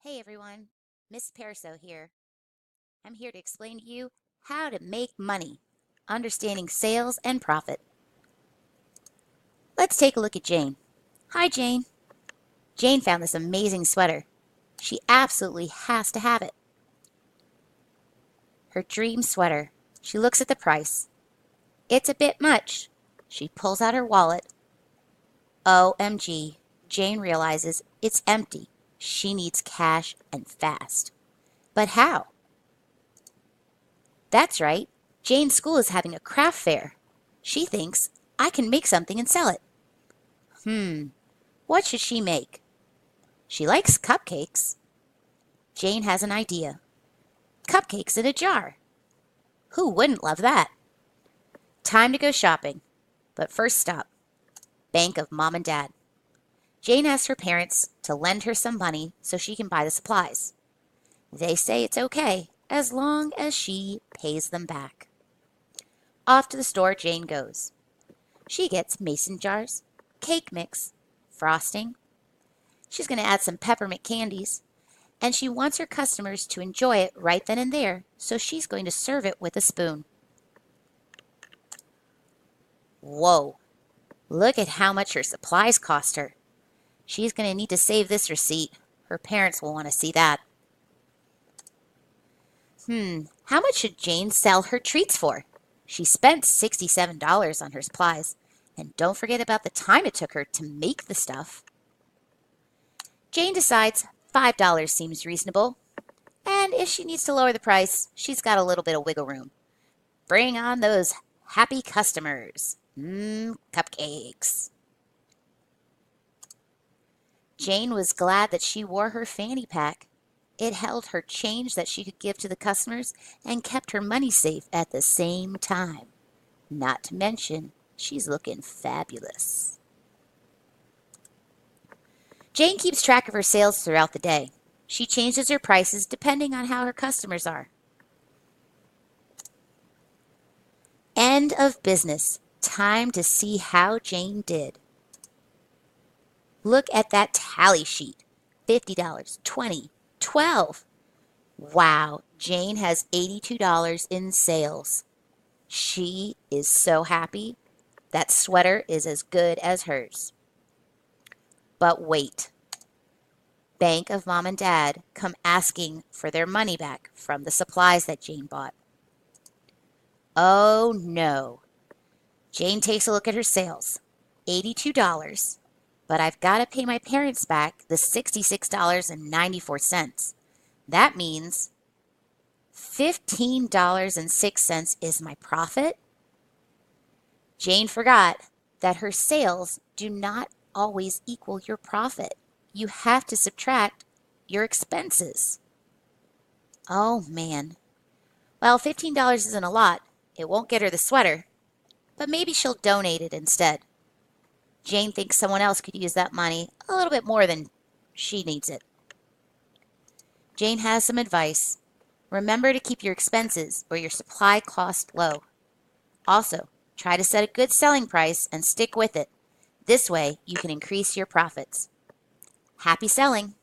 Hey everyone, Miss Perso here. I'm here to explain to you how to make money, understanding sales and profit. Let's take a look at Jane. Hi Jane. Jane found this amazing sweater. She absolutely has to have it. Her dream sweater. She looks at the price. It's a bit much. She pulls out her wallet. OMG, Jane realizes it's empty. She needs cash and fast. But how? That's right. Jane's school is having a craft fair. She thinks, I can make something and sell it. What should she make? She likes cupcakes. Jane has an idea. Cupcakes in a jar. Who wouldn't love that? Time to go shopping. But first stop, Bank of Mom and Dad. Jane asks her parents to lend her some money so she can buy the supplies. They say it's okay as long as she pays them back. Off to the store Jane goes. She gets mason jars, cake mix, frosting. She's going to add some peppermint candies, and she wants her customers to enjoy it right then and there, so she's going to serve it with a spoon. Whoa, look at how much her supplies cost her. She's going to need to save this receipt. Her parents will want to see that. How much should Jane sell her treats for? She spent $67 on her supplies, and don't forget about the time it took her to make the stuff. Jane decides $5 seems reasonable, and if she needs to lower the price, she's got a little bit of wiggle room. Bring on those happy customers. Cupcakes. Jane was glad that she wore her fanny pack. It held her change that she could give to the customers and kept her money safe at the same time. Not to mention, she's looking fabulous. Jane keeps track of her sales throughout the day. She changes her prices depending on how her customers are. End of business. Time to see how Jane did. Look at that tally sheet. $50, $20, $12. Wow, Jane has $82 in sales. She is so happy. That sweater is as good as hers. But wait. Bank of Mom and Dad come asking for their money back from the supplies that Jane bought. Oh no. Jane takes a look at her sales. $82. But I've got to pay my parents back the $66.94. That means $15.06 is my profit. Jane forgot that her sales do not always equal your profit. You have to subtract your expenses. Oh man. Well, $15 isn't a lot. It won't get her the sweater, but maybe she'll donate it instead. Jane thinks someone else could use that money a little bit more than she needs it. Jane has some advice. Remember to keep your expenses or your supply cost low. Also, try to set a good selling price and stick with it. This way, you can increase your profits. Happy selling!